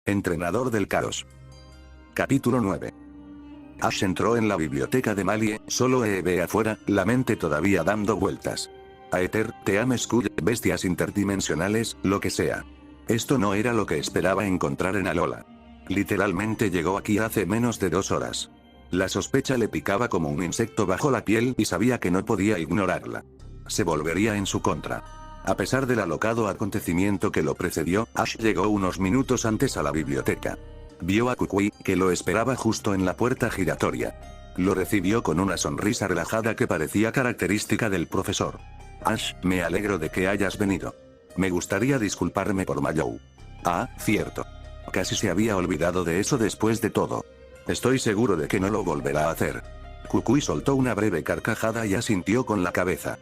Entrenador del caos. Capítulo 9. Ash entró en la biblioteca de Malie, solo Eve afuera, la mente todavía dando vueltas. Aether, Teamescull, bestias interdimensionales, lo que sea. Esto no era lo que esperaba encontrar en Alola. Literalmente llegó aquí hace menos de 2 horas. La sospecha le picaba como un insecto bajo la piel y sabía que no podía ignorarla. Se volvería en su contra. A pesar del alocado acontecimiento que lo precedió, Ash llegó unos minutos antes a la biblioteca. Vio a Kukui, que lo esperaba justo en la puerta giratoria. Lo recibió con una sonrisa relajada que parecía característica del profesor. Ash, me alegro de que hayas venido. Me gustaría disculparme por Mallow. Ah, cierto. Casi se había olvidado de eso después de todo. Estoy seguro de que no lo volverá a hacer. Kukui soltó una breve carcajada y asintió con la cabeza.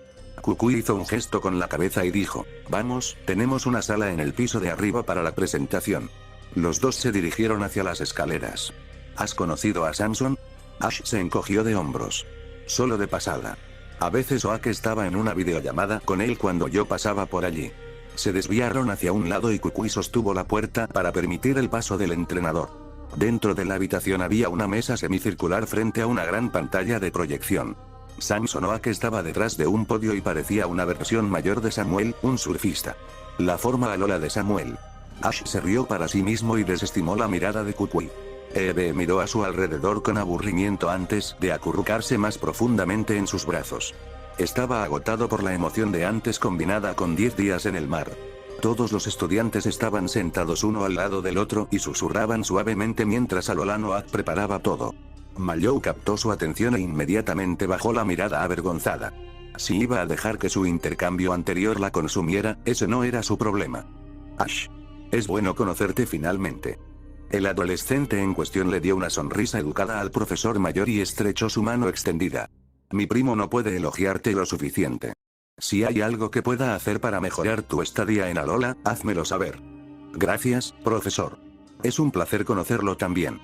Kukui hizo un gesto con la cabeza y dijo, vamos, tenemos una sala en el piso de arriba para la presentación. Los dos se dirigieron hacia las escaleras. ¿Has conocido a Samson? Ash se encogió de hombros. Solo de pasada. A veces Oak estaba en una videollamada con él cuando yo pasaba por allí. Se desviaron hacia un lado y Kukui sostuvo la puerta para permitir el paso del entrenador. Dentro de la habitación había una mesa semicircular frente a una gran pantalla de proyección. Samson Oak estaba detrás de un podio y parecía una versión mayor de Samuel, un surfista. La forma Alola de Samuel. Ash se rió para sí mismo y desestimó la mirada de Kukui. Eve miró a su alrededor con aburrimiento antes de acurrucarse más profundamente en sus brazos. Estaba agotado por la emoción de antes combinada con 10 días en el mar. Todos los estudiantes estaban sentados uno al lado del otro y susurraban suavemente mientras Alola Noak preparaba todo. Mallow captó su atención e inmediatamente bajó la mirada avergonzada. Si iba a dejar que su intercambio anterior la consumiera, ese no era su problema. Ash. Es bueno conocerte finalmente. El adolescente en cuestión le dio una sonrisa educada al profesor mayor y estrechó su mano extendida. Mi primo no puede elogiarte lo suficiente. Si hay algo que pueda hacer para mejorar tu estadía en Alola, házmelo saber. Gracias, profesor. Es un placer conocerlo también.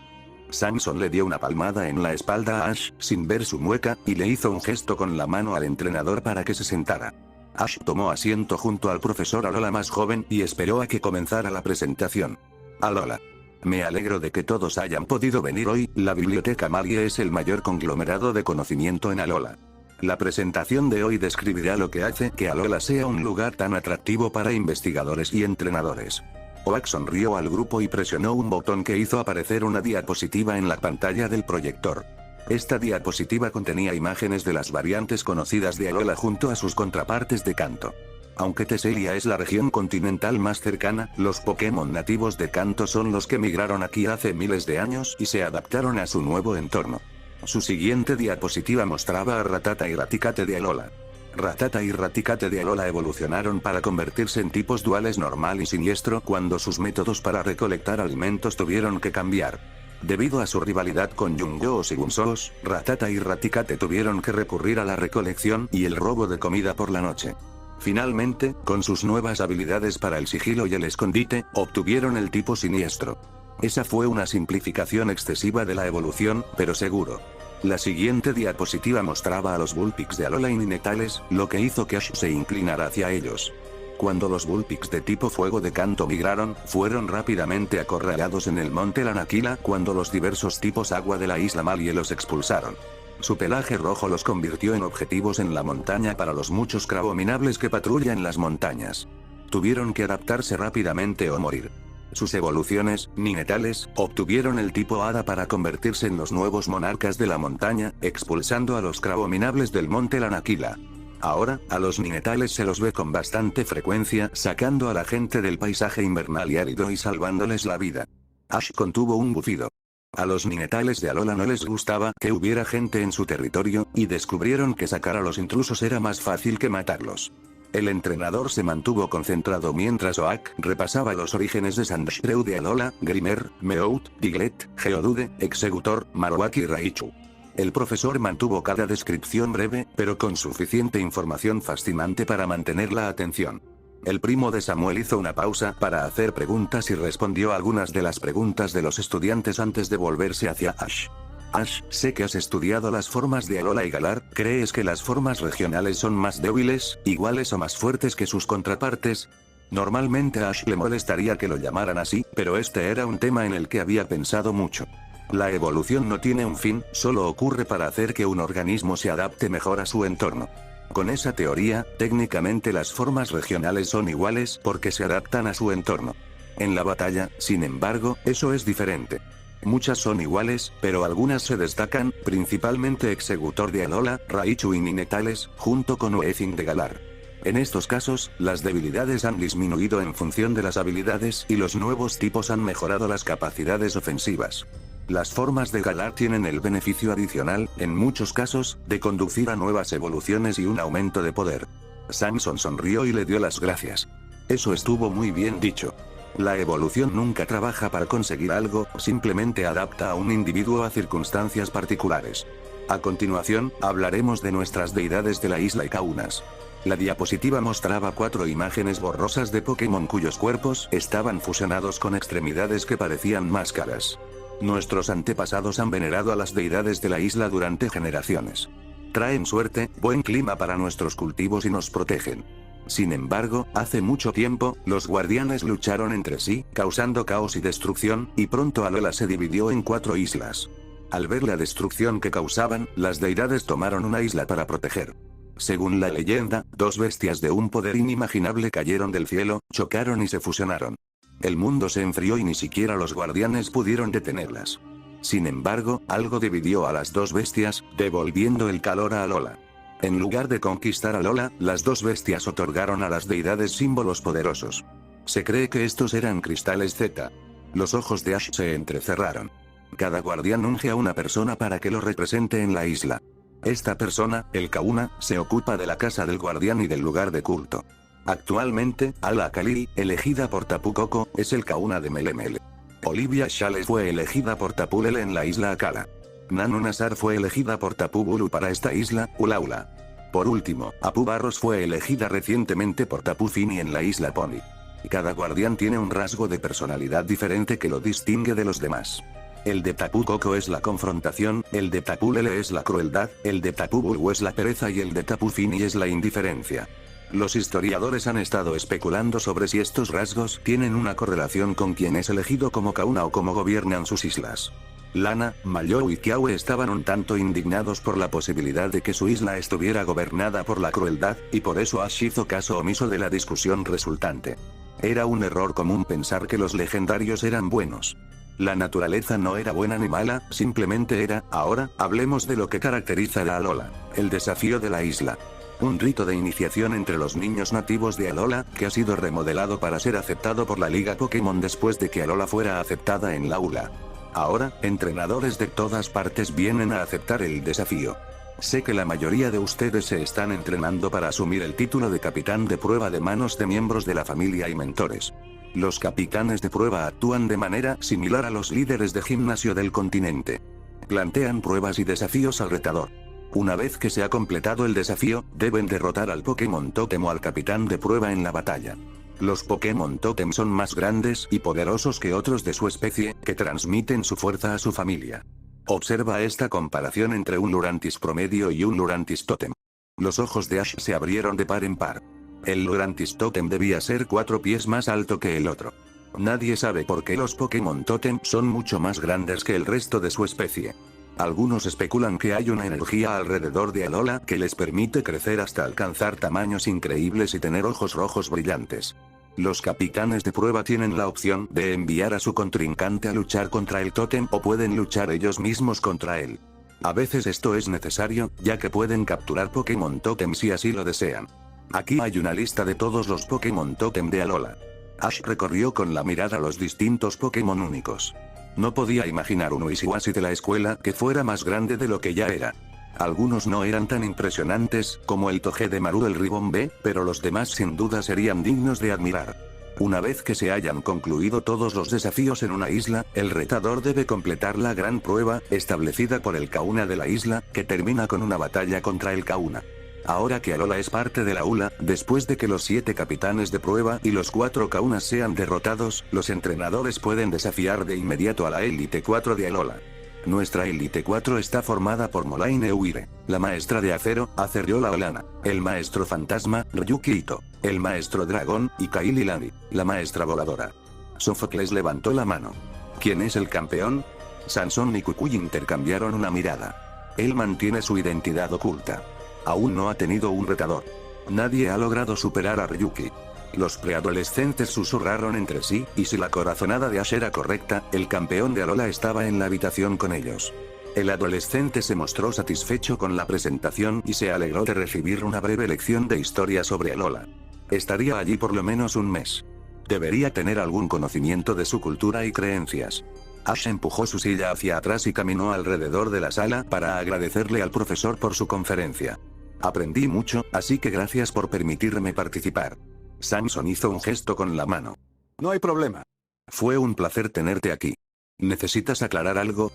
Samson le dio una palmada en la espalda a Ash, sin ver su mueca, y le hizo un gesto con la mano al entrenador para que se sentara. Ash tomó asiento junto al profesor Alola más joven y esperó a que comenzara la presentación. Alola. Me alegro de que todos hayan podido venir hoy, la Biblioteca Malie es el mayor conglomerado de conocimiento en Alola. La presentación de hoy describirá lo que hace que Alola sea un lugar tan atractivo para investigadores y entrenadores. Oak sonrió al grupo y presionó un botón que hizo aparecer una diapositiva en la pantalla del proyector. Esta diapositiva contenía imágenes de las variantes conocidas de Alola junto a sus contrapartes de Kanto. Aunque Teselia es la región continental más cercana, los Pokémon nativos de Kanto son los que migraron aquí hace miles de años y se adaptaron a su nuevo entorno. Su siguiente diapositiva mostraba a Rattata y Raticate de Alola. Rattata y Raticate de Alola evolucionaron para convertirse en tipos duales normal y siniestro cuando sus métodos para recolectar alimentos tuvieron que cambiar. Debido a su rivalidad con Yungoos y Gunsoos, Rattata y Raticate tuvieron que recurrir a la recolección y el robo de comida por la noche. Finalmente, con sus nuevas habilidades para el sigilo y el escondite, obtuvieron el tipo siniestro. Esa fue una simplificación excesiva de la evolución, pero seguro. La siguiente diapositiva mostraba a los Vulpix de Alola y Ninetales, lo que hizo que Ash se inclinara hacia ellos. Cuando los Vulpix de tipo fuego de Kanto migraron, fueron rápidamente acorralados en el monte Lanakila cuando los diversos tipos agua de la isla Malie los expulsaron. Su pelaje rojo los convirtió en objetivos en la montaña para los muchos crabominables que patrullan las montañas. Tuvieron que adaptarse rápidamente o morir. Sus evoluciones, Ninetales, obtuvieron el tipo hada para convertirse en los nuevos monarcas de la montaña, expulsando a los crabominables del monte Lanakila. Ahora, a los Ninetales se los ve con bastante frecuencia, sacando a la gente del paisaje invernal y árido y salvándoles la vida. Ash contuvo un bufido. A los Ninetales de Alola no les gustaba que hubiera gente en su territorio, y descubrieron que sacar a los intrusos era más fácil que matarlos. El entrenador se mantuvo concentrado mientras Oak repasaba los orígenes de Sandshrew de Alola, Grimer, Meowth, Diglett, Geodude, Exeggutor, Marowak y Raichu. El profesor mantuvo cada descripción breve, pero con suficiente información fascinante para mantener la atención. El primo de Samuel hizo una pausa para hacer preguntas y respondió algunas de las preguntas de los estudiantes antes de volverse hacia Ash. Ash, sé que has estudiado las formas de Alola y Galar, ¿crees que las formas regionales son más débiles, iguales o más fuertes que sus contrapartes? Normalmente a Ash le molestaría que lo llamaran así, pero este era un tema en el que había pensado mucho. La evolución no tiene un fin, solo ocurre para hacer que un organismo se adapte mejor a su entorno. Con esa teoría, técnicamente las formas regionales son iguales porque se adaptan a su entorno. En la batalla, sin embargo, eso es diferente. Muchas son iguales, pero algunas se destacan, principalmente Executor de Alola, Raichu y Ninetales, junto con Weezing de Galar. En estos casos, las debilidades han disminuido en función de las habilidades y los nuevos tipos han mejorado las capacidades ofensivas. Las formas de Galar tienen el beneficio adicional, en muchos casos, de conducir a nuevas evoluciones y un aumento de poder. Samson sonrió y le dio las gracias. Eso estuvo muy bien dicho. La evolución nunca trabaja para conseguir algo, simplemente adapta a un individuo a circunstancias particulares. A continuación, hablaremos de nuestras deidades de la isla Ikaunas. La diapositiva mostraba 4 imágenes borrosas de Pokémon cuyos cuerpos estaban fusionados con extremidades que parecían máscaras. Nuestros antepasados han venerado a las deidades de la isla durante generaciones. Traen suerte, buen clima para nuestros cultivos y nos protegen. Sin embargo, hace mucho tiempo, los guardianes lucharon entre sí, causando caos y destrucción, y pronto Alola se dividió en 4 islas. Al ver la destrucción que causaban, las deidades tomaron una isla para proteger. Según la leyenda, 2 bestias de un poder inimaginable cayeron del cielo, chocaron y se fusionaron. El mundo se enfrió y ni siquiera los guardianes pudieron detenerlas. Sin embargo, algo dividió a las 2 bestias, devolviendo el calor a Alola. En lugar de conquistar a Alola, las 2 bestias otorgaron a las deidades símbolos poderosos. Se cree que estos eran cristales Z. Los ojos de Ash se entrecerraron. Cada guardián unge a una persona para que lo represente en la isla. Esta persona, el Kauna, se ocupa de la casa del guardián y del lugar de culto. Actualmente, Ala Khalil, elegida por Tapu Koko, es el Kauna de Melemele. Olivia Shales fue elegida por Tapu Lele en la isla Akala. Nanu Nassar fue elegida por Tapu Bulu para esta isla, Ulaula. Por último, Apu Barros fue elegida recientemente por Tapu Fini en la isla Pony. Cada guardián tiene un rasgo de personalidad diferente que lo distingue de los demás. El de Tapu Koko es la confrontación, el de Tapu Lele es la crueldad, el de Tapu Bulu es la pereza y el de Tapu Fini es la indiferencia. Los historiadores han estado especulando sobre si estos rasgos tienen una correlación con quien es elegido como Kauna o cómo gobiernan sus islas. Lana, Mallow y Kiawe estaban un tanto indignados por la posibilidad de que su isla estuviera gobernada por la crueldad, y por eso Ash hizo caso omiso de la discusión resultante. Era un error común pensar que los legendarios eran buenos. La naturaleza no era buena ni mala, simplemente era. Ahora, hablemos de lo que caracteriza a Alola, el desafío de la isla. Un rito de iniciación entre los niños nativos de Alola, que ha sido remodelado para ser aceptado por la Liga Pokémon después de que Alola fuera aceptada en la ULA. Ahora, entrenadores de todas partes vienen a aceptar el desafío. Sé que la mayoría de ustedes se están entrenando para asumir el título de capitán de prueba de manos de miembros de la familia y mentores. Los capitanes de prueba actúan de manera similar a los líderes de gimnasio del continente. Plantean pruebas y desafíos al retador. Una vez que se ha completado el desafío, deben derrotar al Pokémon Tótem o al capitán de prueba en la batalla. Los Pokémon Tótem son más grandes y poderosos que otros de su especie, que transmiten su fuerza a su familia. Observa esta comparación entre un Lurantis promedio y un Lurantis Tótem. Los ojos de Ash se abrieron de par en par. El Lurantis Tótem debía ser 4 pies más alto que el otro. Nadie sabe por qué los Pokémon Tótem son mucho más grandes que el resto de su especie. Algunos especulan que hay una energía alrededor de Alola que les permite crecer hasta alcanzar tamaños increíbles y tener ojos rojos brillantes. Los capitanes de prueba tienen la opción de enviar a su contrincante a luchar contra el tótem o pueden luchar ellos mismos contra él. A veces esto es necesario, ya que pueden capturar Pokémon Tótem si así lo desean. Aquí hay una lista de todos los Pokémon Tótem de Alola. Ash recorrió con la mirada los distintos Pokémon únicos. No podía imaginar un Wishiwashi de la escuela que fuera más grande de lo que ya era. Algunos no eran tan impresionantes, como el Toge de Maru el Ribombé, pero los demás sin duda serían dignos de admirar. Una vez que se hayan concluido todos los desafíos en una isla, el retador debe completar la gran prueba, establecida por el Kauna de la isla, que termina con una batalla contra el Kauna. Ahora que Alola es parte de la ULA, después de que los 7 capitanes de prueba y los 4 Kaunas sean derrotados, los entrenadores pueden desafiar de inmediato a la Élite 4 de Alola. Nuestra Elite 4 está formada por Molaine Uire, la maestra de acero, Aceriola Olana, el maestro fantasma, Ryuki Ito, el maestro dragón, y Kaili Lani, la maestra voladora. Sófocles levantó la mano. ¿Quién es el campeón? Sansón y Kukui intercambiaron una mirada. Él mantiene su identidad oculta. Aún no ha tenido un retador. Nadie ha logrado superar a Ryuki. Los preadolescentes susurraron entre sí, y si la corazonada de Ash era correcta, el campeón de Alola estaba en la habitación con ellos. El adolescente se mostró satisfecho con la presentación y se alegró de recibir una breve lección de historia sobre Alola. Estaría allí por lo menos un mes. Debería tener algún conocimiento de su cultura y creencias. Ash empujó su silla hacia atrás y caminó alrededor de la sala para agradecerle al profesor por su conferencia. Aprendí mucho, así que gracias por permitirme participar. Samson hizo un gesto con la mano. No hay problema. Fue un placer tenerte aquí. ¿Necesitas aclarar algo?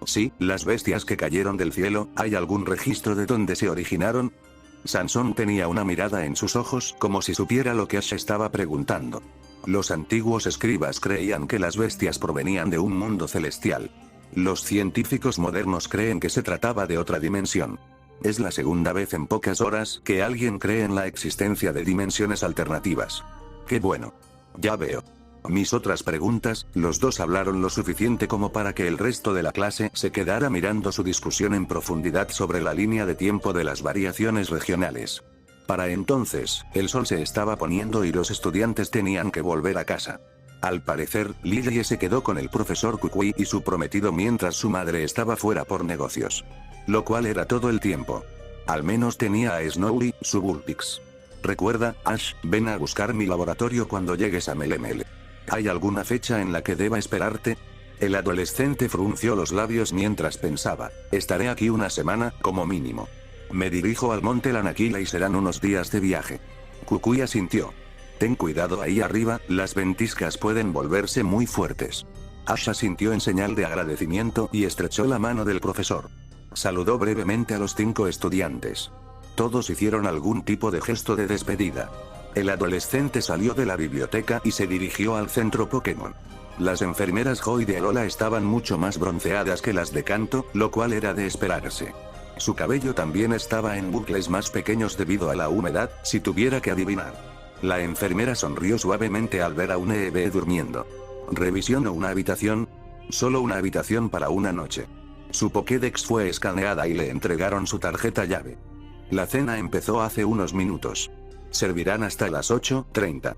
Sí, las bestias que cayeron del cielo, ¿hay algún registro de dónde se originaron? Sansón tenía una mirada en sus ojos, como si supiera lo que Ash estaba preguntando. Los antiguos escribas creían que las bestias provenían de un mundo celestial. Los científicos modernos creen que se trataba de otra dimensión. Es la segunda vez en pocas horas que alguien cree en la existencia de dimensiones alternativas. ¡Qué bueno! Ya veo. Mis otras preguntas, los dos hablaron lo suficiente como para que el resto de la clase se quedara mirando su discusión en profundidad sobre la línea de tiempo de las variaciones regionales. Para entonces, el sol se estaba poniendo y los estudiantes tenían que volver a casa. Al parecer, Lily se quedó con el profesor Kukui y su prometido mientras su madre estaba fuera por negocios. Lo cual era todo el tiempo. Al menos tenía a Snowy, su Vulpix. Recuerda, Ash, ven a buscar mi laboratorio cuando llegues a Melemele. ¿Hay alguna fecha en la que deba esperarte? El adolescente frunció los labios mientras pensaba, estaré aquí una semana, como mínimo. Me dirijo al monte Lanakila y serán unos días de viaje. Kukui asintió. Ten cuidado ahí arriba, las ventiscas pueden volverse muy fuertes. Ash asintió en señal de agradecimiento y estrechó la mano del profesor. Saludó brevemente a los 5 estudiantes. Todos hicieron algún tipo de gesto de despedida. El adolescente salió de la biblioteca y se dirigió al centro Pokémon. Las enfermeras Joy de Alola estaban mucho más bronceadas que las de Kanto, lo cual era de esperarse. Su cabello también estaba en bucles más pequeños debido a la humedad, si tuviera que adivinar. La enfermera sonrió suavemente al ver a un EB durmiendo. ¿Revisión o una habitación? Solo una habitación para una noche. Su Pokédex fue escaneada y le entregaron su tarjeta llave. La cena empezó hace unos minutos. Servirán hasta las 8:30.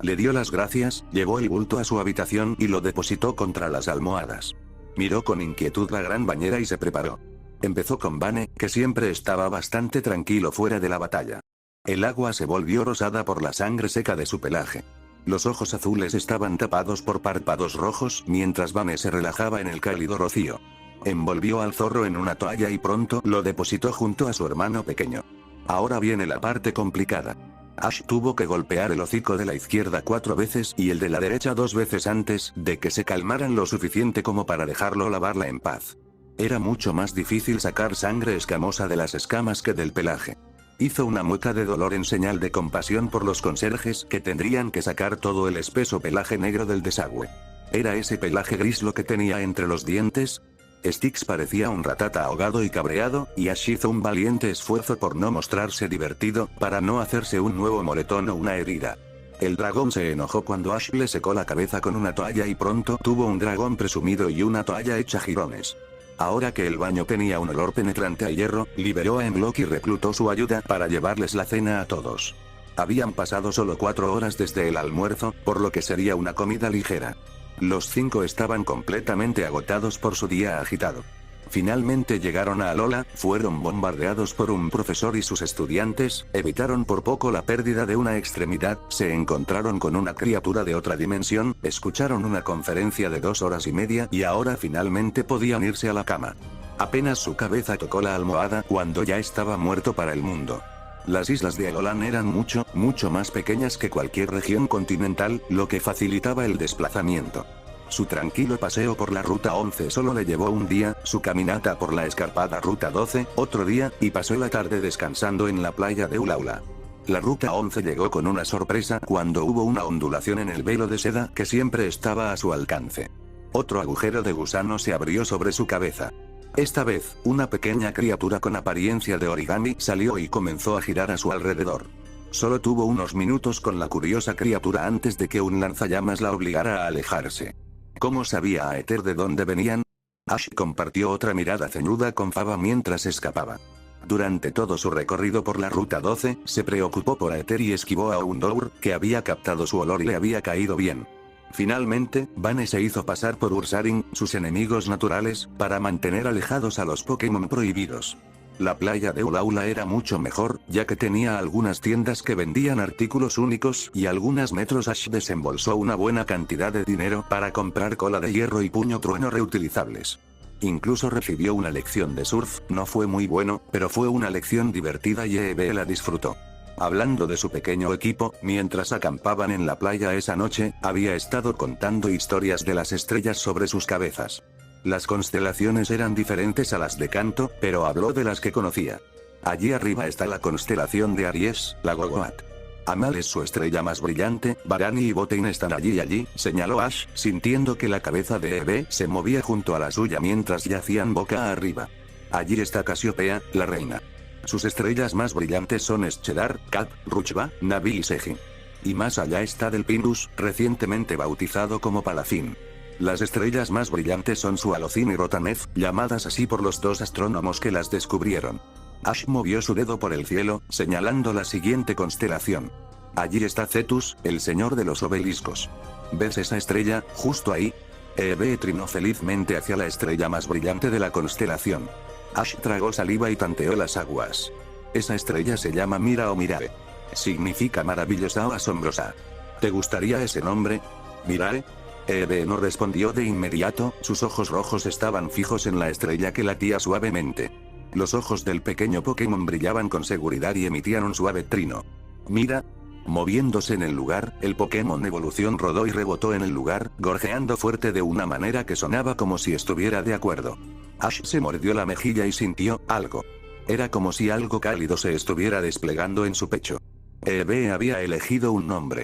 Le dio las gracias, llevó el bulto a su habitación y lo depositó contra las almohadas. Miró con inquietud la gran bañera y se preparó. Empezó con Vane, que siempre estaba bastante tranquilo fuera de la batalla. El agua se volvió rosada por la sangre seca de su pelaje. Los ojos azules estaban tapados por párpados rojos mientras Vane se relajaba en el cálido rocío. Envolvió al zorro en una toalla y pronto lo depositó junto a su hermano pequeño. Ahora viene la parte complicada. Ash tuvo que golpear el hocico de la izquierda 4 veces y el de la derecha 2 veces antes de que se calmaran lo suficiente como para dejarlo lavarla en paz. Era mucho más difícil sacar sangre escamosa de las escamas que del pelaje. Hizo una mueca de dolor en señal de compasión por los conserjes que tendrían que sacar todo el espeso pelaje negro del desagüe. ¿Era ese pelaje gris lo que tenía entre los dientes? Styx parecía un ratata ahogado y cabreado, y Ash hizo un valiente esfuerzo por no mostrarse divertido, para no hacerse un nuevo moretón o una herida. El dragón se enojó cuando Ash le secó la cabeza con una toalla y pronto tuvo un dragón presumido y una toalla hecha jirones. Ahora que el baño tenía un olor penetrante a hierro, liberó a Emlock y reclutó su ayuda para llevarles la cena a todos. Habían pasado solo 4 horas desde el almuerzo, por lo que sería una comida ligera. Los 5 estaban completamente agotados por su día agitado. Finalmente llegaron a Alola, fueron bombardeados por un profesor y sus estudiantes, evitaron por poco la pérdida de una extremidad, se encontraron con una criatura de otra dimensión, escucharon una conferencia de 2 horas y media y ahora finalmente podían irse a la cama. Apenas su cabeza tocó la almohada cuando ya estaba muerto para el mundo. Las islas de Alolan eran mucho más pequeñas que cualquier región continental, lo que facilitaba el desplazamiento. Su tranquilo paseo por la Ruta 11 solo le llevó un día, su caminata por la escarpada Ruta 12, otro día, y pasó la tarde descansando en la playa de Ulaula. La Ruta 11 llegó con una sorpresa cuando hubo una ondulación en el velo de seda que siempre estaba a su alcance. Otro agujero de gusano se abrió sobre su cabeza. Esta vez, una pequeña criatura con apariencia de origami salió y comenzó a girar a su alrededor. Solo tuvo unos minutos con la curiosa criatura antes de que un lanzallamas la obligara a alejarse. ¿Cómo sabía Aether de dónde venían? Ash compartió otra mirada ceñuda con Faba mientras escapaba. Durante todo su recorrido por la Ruta 12, se preocupó por Aether y esquivó a Undour, que había captado su olor y le había caído bien. Finalmente, Vane se hizo pasar por Ursaring, sus enemigos naturales, para mantener alejados a los Pokémon prohibidos. La playa de Ulaula era mucho mejor, ya que tenía algunas tiendas que vendían artículos únicos y algunos metros. Ash desembolsó una buena cantidad de dinero para comprar cola de hierro y puño trueno reutilizables. Incluso recibió una lección de surf, no fue muy bueno, pero fue una lección divertida y Eve la disfrutó. Hablando de su pequeño equipo, mientras acampaban en la playa esa noche, había estado contando historias de las estrellas sobre sus cabezas. Las constelaciones eran diferentes a las de Kanto, pero habló de las que conocía. Allí arriba está la constelación de Aries, la Gogoat. Amal es su estrella más brillante, Barani y Botein están allí, señaló Ash, sintiendo que la cabeza de Eve se movía junto a la suya mientras yacían boca arriba. Allí está Casiopea, la reina. Sus estrellas más brillantes son Eschedar, Cap, Ruchba, Navi y Seji. Y más allá está Delphinus, recientemente bautizado como Palafin. Las estrellas más brillantes son Sualocin y Rotanef, llamadas así por los dos astrónomos que las descubrieron. Ash movió su dedo por el cielo, señalando la siguiente constelación. Allí está Cetus, el señor de los obeliscos. ¿Ves esa estrella, justo ahí? Eve trinó felizmente hacia la estrella más brillante de la constelación. Ash tragó saliva y tanteó las aguas. Esa estrella se llama Mira o Mirae. Significa maravillosa o asombrosa. ¿Te gustaría ese nombre? ¿Mirae? Eve no respondió de inmediato, sus ojos rojos estaban fijos en la estrella que latía suavemente. Los ojos del pequeño Pokémon brillaban con seguridad y emitían un suave trino. Mira. Moviéndose en el lugar, el Pokémon Evolución rodó y rebotó en el lugar, gorjeando fuerte de una manera que sonaba como si estuviera de acuerdo. Ash se mordió la mejilla y sintió algo. Era como si algo cálido se estuviera desplegando en su pecho. Eve había elegido un nombre.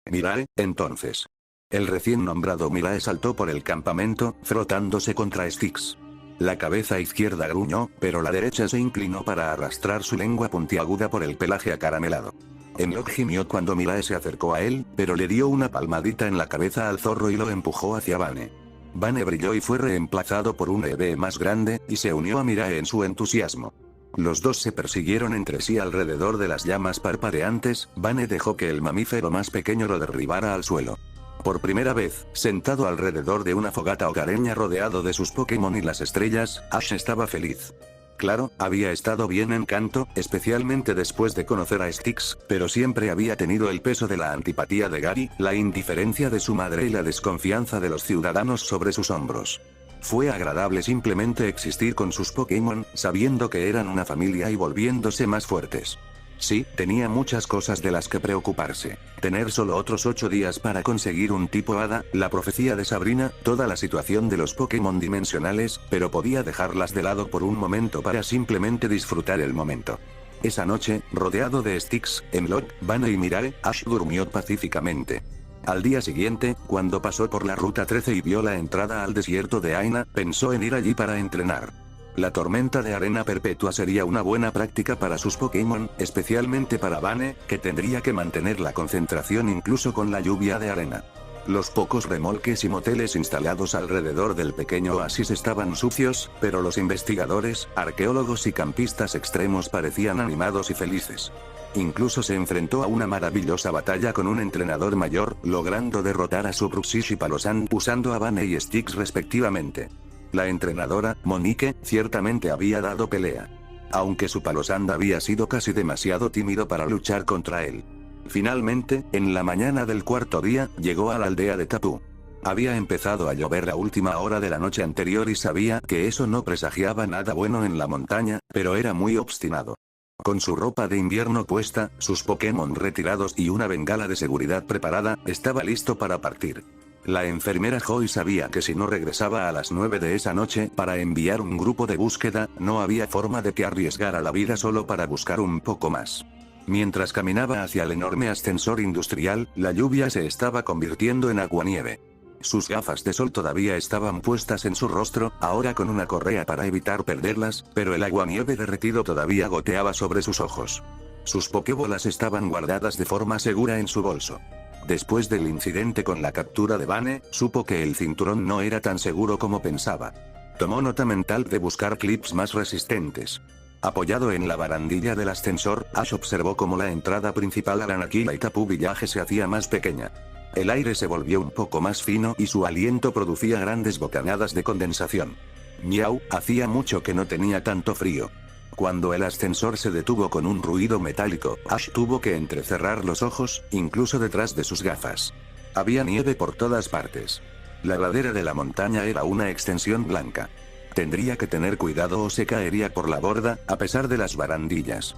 Mirae, entonces. El recién nombrado Mirae saltó por el campamento, frotándose contra Styx. La cabeza izquierda gruñó, pero la derecha se inclinó para arrastrar su lengua puntiaguda por el pelaje acaramelado. Enlock gimió cuando Mirae se acercó a él, pero le dio una palmadita en la cabeza al zorro y lo empujó hacia Vane. Vane brilló y fue reemplazado por un Eve más grande, y se unió a Mirae en su entusiasmo. Los dos se persiguieron entre sí alrededor de las llamas parpadeantes. Vane dejó que el mamífero más pequeño lo derribara al suelo. Por primera vez, sentado alrededor de una fogata hogareña rodeado de sus Pokémon y las estrellas, Ash estaba feliz. Claro, había estado bien en Kanto, especialmente después de conocer a Styx, pero siempre había tenido el peso de la antipatía de Gary, la indiferencia de su madre y la desconfianza de los ciudadanos sobre sus hombros. Fue agradable simplemente existir con sus Pokémon, sabiendo que eran una familia y volviéndose más fuertes. Sí, tenía muchas cosas de las que preocuparse. Tener solo otros 8 días para conseguir un tipo hada, la profecía de Sabrina, toda la situación de los Pokémon dimensionales, pero podía dejarlas de lado por un momento para simplemente disfrutar el momento. Esa noche, rodeado de Styx, Enlock, Vane y Mirae, Ash durmió pacíficamente. Al día siguiente, cuando pasó por la Ruta 13 y vio la entrada al desierto de Aina, pensó en ir allí para entrenar. La tormenta de arena perpetua sería una buena práctica para sus Pokémon, especialmente para Vane, que tendría que mantener la concentración incluso con la lluvia de arena. Los pocos remolques y moteles instalados alrededor del pequeño oasis estaban sucios, pero los investigadores, arqueólogos y campistas extremos parecían animados y felices. Incluso se enfrentó a una maravillosa batalla con un entrenador mayor, logrando derrotar a su Bruxish y Palossand usando a Vane y Styx respectivamente. La entrenadora, Monique, ciertamente había dado pelea. Aunque su Palossand había sido casi demasiado tímido para luchar contra él. Finalmente, en la mañana del cuarto día, llegó a la aldea de Tapu. Había empezado a llover a última hora de la noche anterior y sabía que eso no presagiaba nada bueno en la montaña, pero era muy obstinado. Con su ropa de invierno puesta, sus Pokémon retirados y una bengala de seguridad preparada, estaba listo para partir. La enfermera Joy sabía que si no regresaba a las 9 de esa noche para enviar un grupo de búsqueda, no había forma de que arriesgara la vida solo para buscar un poco más. Mientras caminaba hacia el enorme ascensor industrial, la lluvia se estaba convirtiendo en aguanieve. Sus gafas de sol todavía estaban puestas en su rostro, ahora con una correa para evitar perderlas, pero el aguanieve derretido todavía goteaba sobre sus ojos. Sus pokébolas estaban guardadas de forma segura en su bolso. Después del incidente con la captura de Vane, supo que el cinturón no era tan seguro como pensaba. Tomó nota mental de buscar clips más resistentes. Apoyado en la barandilla del ascensor, Ash observó cómo la entrada principal al Anaquila y Tapu Village se hacía más pequeña. El aire se volvió un poco más fino y su aliento producía grandes bocanadas de condensación. Miau, hacía mucho que no tenía tanto frío. Cuando el ascensor se detuvo con un ruido metálico, Ash tuvo que entrecerrar los ojos, incluso detrás de sus gafas. Había nieve por todas partes. La ladera de la montaña era una extensión blanca. Tendría que tener cuidado o se caería por la borda, a pesar de las barandillas.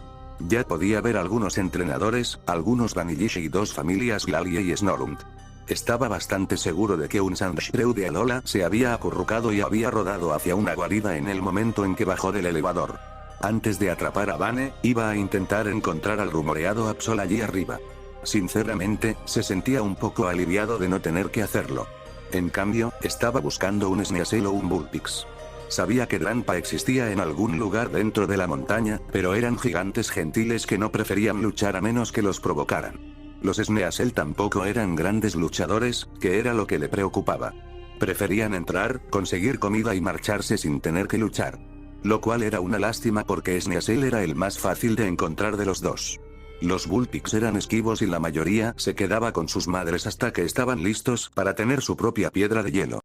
Ya podía ver algunos entrenadores, algunos Vanillish y dos familias Glalie y Snorunt. Estaba bastante seguro de que un Sandshrew de Alola se había acurrucado y había rodado hacia una guarida en el momento en que bajó del elevador. Antes de atrapar a Vane, iba a intentar encontrar al rumoreado Absol allí arriba. Sinceramente, se sentía un poco aliviado de no tener que hacerlo. En cambio, estaba buscando un Sneasel o un Bullpix. Sabía que Drampa existía en algún lugar dentro de la montaña, pero eran gigantes gentiles que no preferían luchar a menos que los provocaran. Los Sneasel tampoco eran grandes luchadores, que era lo que le preocupaba. Preferían entrar, conseguir comida y marcharse sin tener que luchar. Lo cual era una lástima porque Sneasel era el más fácil de encontrar de los dos. Los Bullpix eran esquivos y la mayoría se quedaba con sus madres hasta que estaban listos para tener su propia piedra de hielo.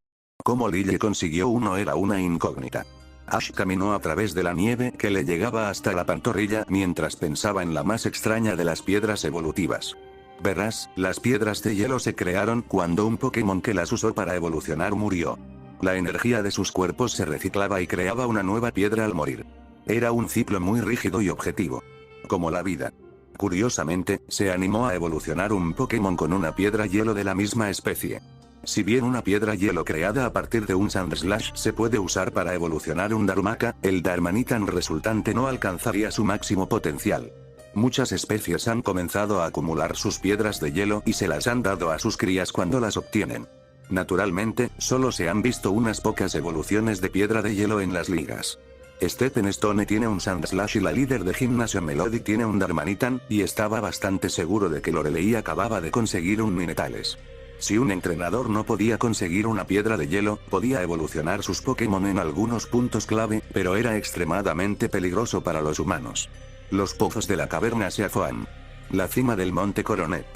Cómo Lille consiguió uno era una incógnita. Ash caminó a través de la nieve que le llegaba hasta la pantorrilla mientras pensaba en la más extraña de las piedras evolutivas. Verás, las piedras de hielo se crearon cuando un Pokémon que las usó para evolucionar murió. La energía de sus cuerpos se reciclaba y creaba una nueva piedra al morir. Era un ciclo muy rígido y objetivo. Como la vida. Curiosamente, se animó a evolucionar un Pokémon con una piedra hielo de la misma especie. Si bien una piedra hielo creada a partir de un Sandslash se puede usar para evolucionar un Darumaka, el Darmanitan resultante no alcanzaría su máximo potencial. Muchas especies han comenzado a acumular sus piedras de hielo y se las han dado a sus crías cuando las obtienen. Naturalmente, solo se han visto unas pocas evoluciones de piedra de hielo en las ligas. Stone tiene un Sandslash y la líder de gimnasio Melody tiene un Darmanitan, y estaba bastante seguro de que Lorelei acababa de conseguir un Minetales. Si un entrenador no podía conseguir una piedra de hielo, podía evolucionar sus Pokémon en algunos puntos clave, pero era extremadamente peligroso para los humanos. Los pozos de la caverna Seafoam. La cima del monte Coronet.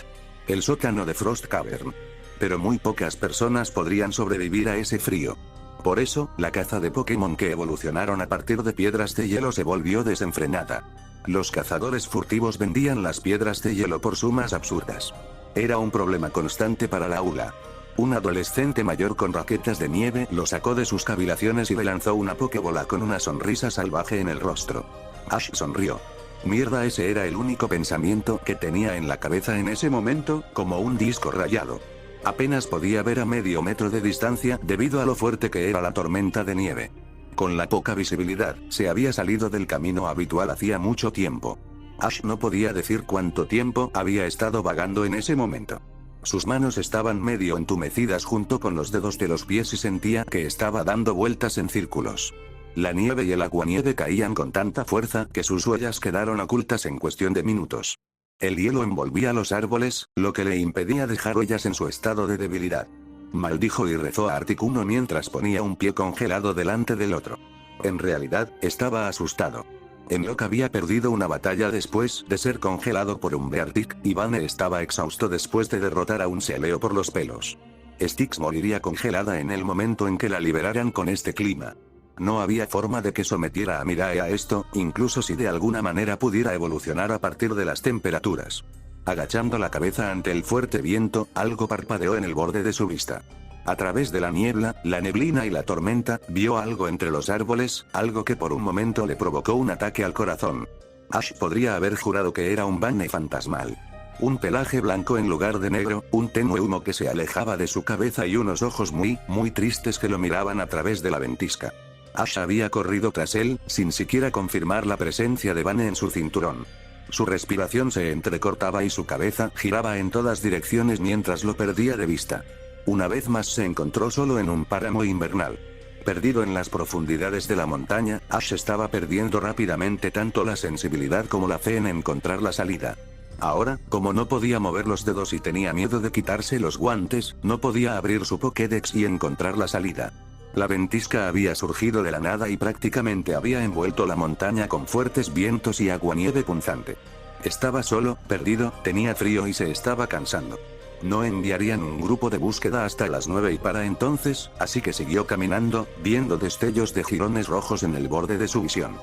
El sótano de Frost Cavern. Pero muy pocas personas podrían sobrevivir a ese frío. Por eso, la caza de Pokémon que evolucionaron a partir de piedras de hielo se volvió desenfrenada. Los cazadores furtivos vendían las piedras de hielo por sumas absurdas. Era un problema constante para la ULA. Un adolescente mayor con raquetas de nieve lo sacó de sus cavilaciones y le lanzó una Pokébola con una sonrisa salvaje en el rostro. Ash sonrió. Mierda, ese era el único pensamiento que tenía en la cabeza en ese momento, como un disco rayado. Apenas podía ver a medio metro de distancia debido a lo fuerte que era la tormenta de nieve. Con la poca visibilidad, se había salido del camino habitual hacía mucho tiempo. Ash no podía decir cuánto tiempo había estado vagando en ese momento. Sus manos estaban medio entumecidas junto con los dedos de los pies y sentía que estaba dando vueltas en círculos. La nieve y el aguanieve caían con tanta fuerza que sus huellas quedaron ocultas en cuestión de minutos. El hielo envolvía los árboles, lo que le impedía dejar huellas en su estado de debilidad. Maldijo y rezó a Articuno mientras ponía un pie congelado delante del otro. En realidad, estaba asustado. Enlock había perdido una batalla después de ser congelado por un Beartic, y Vane estaba exhausto después de derrotar a un Sealeo por los pelos. Styx moriría congelada en el momento en que la liberaran con este clima. No había forma de que sometiera a Mirae a esto, incluso si de alguna manera pudiera evolucionar a partir de las temperaturas. Agachando la cabeza ante el fuerte viento, algo parpadeó en el borde de su vista. A través de la niebla, la neblina y la tormenta, vio algo entre los árboles, algo que por un momento le provocó un ataque al corazón. Ash podría haber jurado que era un Vane fantasmal. Un pelaje blanco en lugar de negro, un tenue humo que se alejaba de su cabeza y unos ojos muy tristes que lo miraban a través de la ventisca. Ash había corrido tras él, sin siquiera confirmar la presencia de Vane en su cinturón. Su respiración se entrecortaba y su cabeza giraba en todas direcciones mientras lo perdía de vista. Una vez más se encontró solo en un páramo invernal. Perdido en las profundidades de la montaña, Ash estaba perdiendo rápidamente tanto la sensibilidad como la fe en encontrar la salida. Ahora, como no podía mover los dedos y tenía miedo de quitarse los guantes, no podía abrir su Pokédex y encontrar la salida. La ventisca había surgido de la nada y prácticamente había envuelto la montaña con fuertes vientos y aguanieve punzante. Estaba solo, perdido, tenía frío y se estaba cansando. No enviarían un grupo de búsqueda hasta las 9 y para entonces, así que siguió caminando, viendo destellos de jirones rojos en el borde de su visión.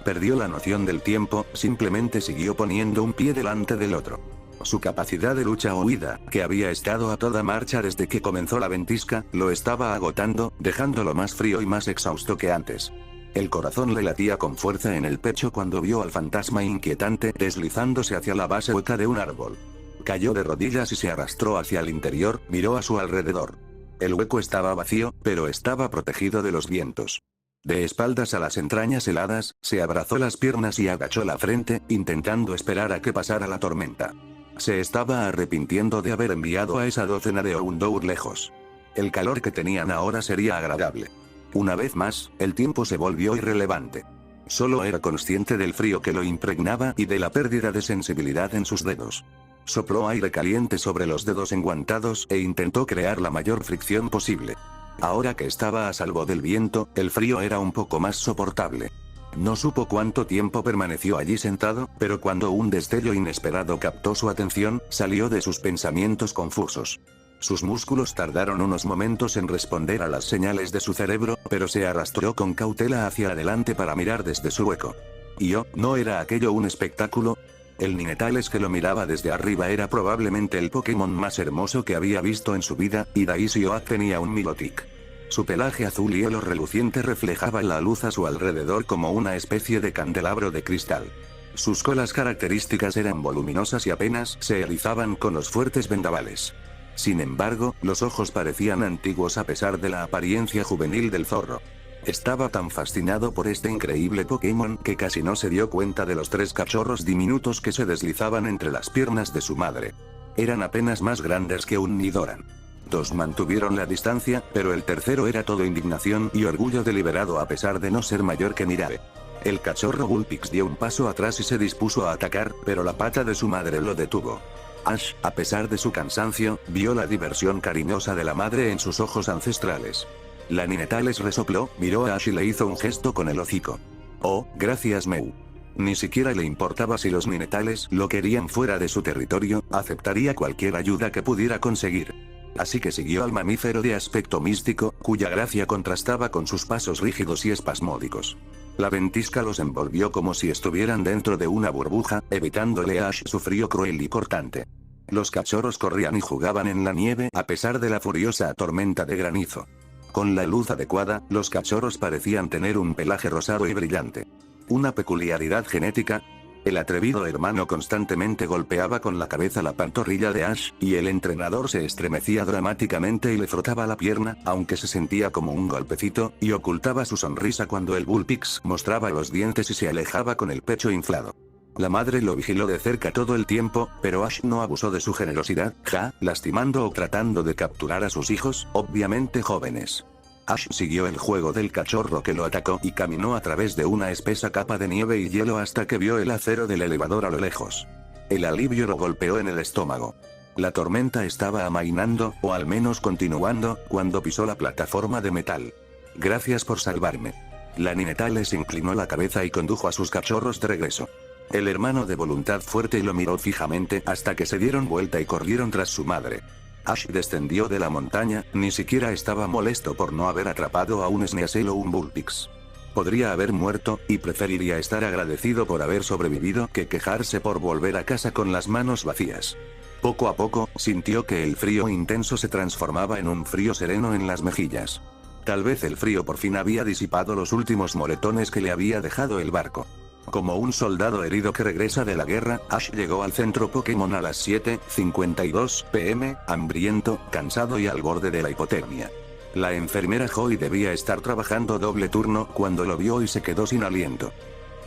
Perdió la noción del tiempo, simplemente siguió poniendo un pie delante del otro. Su capacidad de lucha o huida, que había estado a toda marcha desde que comenzó la ventisca, lo estaba agotando, dejándolo más frío y más exhausto que antes. El corazón le latía con fuerza en el pecho cuando vio al fantasma inquietante deslizándose hacia la base hueca de un árbol. Cayó de rodillas y se arrastró hacia el interior, miró a su alrededor. El hueco estaba vacío, pero estaba protegido de los vientos. De espaldas a las entrañas heladas, se abrazó las piernas y agachó la frente, intentando esperar a que pasara la tormenta. Se estaba arrepintiendo de haber enviado a esa docena de Houndour lejos. El calor que tenían ahora sería agradable. Una vez más, el tiempo se volvió irrelevante. Solo era consciente del frío que lo impregnaba y de la pérdida de sensibilidad en sus dedos. Sopló aire caliente sobre los dedos enguantados e intentó crear la mayor fricción posible. Ahora que estaba a salvo del viento, el frío era un poco más soportable. No supo cuánto tiempo permaneció allí sentado, pero cuando un destello inesperado captó su atención, salió de sus pensamientos confusos. Sus músculos tardaron unos momentos en responder a las señales de su cerebro, pero se arrastró con cautela hacia adelante para mirar desde su hueco. ¿Y no era aquello un espectáculo? El Ninetales que lo miraba desde arriba era probablemente el Pokémon más hermoso que había visto en su vida, y Daisy-Oak tenía un Milotic. Su pelaje azul y hielo reluciente reflejaba la luz a su alrededor como una especie de candelabro de cristal. Sus colas características eran voluminosas y apenas se erizaban con los fuertes vendavales. Sin embargo, los ojos parecían antiguos a pesar de la apariencia juvenil del zorro. Estaba tan fascinado por este increíble Pokémon que casi no se dio cuenta de los 3 cachorros diminutos que se deslizaban entre las piernas de su madre. Eran apenas más grandes que un Nidoran. 2 mantuvieron la distancia, pero el tercero era todo indignación y orgullo deliberado a pesar de no ser mayor que Mirave. El cachorro Vulpix dio un paso atrás y se dispuso a atacar, pero la pata de su madre lo detuvo. Ash, a pesar de su cansancio, vio la diversión cariñosa de la madre en sus ojos ancestrales. La Ninetales resopló, miró a Ash y le hizo un gesto con el hocico. Oh, gracias Meu. Ni siquiera le importaba si los Ninetales lo querían fuera de su territorio, aceptaría cualquier ayuda que pudiera conseguir. Así que siguió al mamífero de aspecto místico, cuya gracia contrastaba con sus pasos rígidos y espasmódicos. La ventisca los envolvió como si estuvieran dentro de una burbuja, evitándole a Ash su frío cruel y cortante. Los cachorros corrían y jugaban en la nieve a pesar de la furiosa tormenta de granizo. Con la luz adecuada, los cachorros parecían tener un pelaje rosado y brillante. Una peculiaridad genética. El atrevido hermano constantemente golpeaba con la cabeza la pantorrilla de Ash, y el entrenador se estremecía dramáticamente y le frotaba la pierna, aunque se sentía como un golpecito, y ocultaba su sonrisa cuando el Vulpix mostraba los dientes y se alejaba con el pecho inflado. La madre lo vigiló de cerca todo el tiempo, pero Ash no abusó de su generosidad, lastimando o tratando de capturar a sus hijos, obviamente jóvenes. Ash siguió el juego del cachorro que lo atacó y caminó a través de una espesa capa de nieve y hielo hasta que vio el acero del elevador a lo lejos. El alivio lo golpeó en el estómago. La tormenta estaba amainando, o al menos continuando, cuando pisó la plataforma de metal. Gracias por salvarme. La Ninetales inclinó la cabeza y condujo a sus cachorros de regreso. El hermano de voluntad fuerte lo miró fijamente hasta que se dieron vuelta y corrieron tras su madre. Ash descendió de la montaña, ni siquiera estaba molesto por no haber atrapado a un Sneasel o un Vulpix. Podría haber muerto, y preferiría estar agradecido por haber sobrevivido que quejarse por volver a casa con las manos vacías. Poco a poco, sintió que el frío intenso se transformaba en un frío sereno en las mejillas. Tal vez el frío por fin había disipado los últimos moretones que le había dejado el barco. Como un soldado herido que regresa de la guerra, Ash llegó al centro Pokémon a las 7:52 p.m., hambriento, cansado y al borde de la hipotermia. La enfermera Joy debía estar trabajando doble turno cuando lo vio y se quedó sin aliento.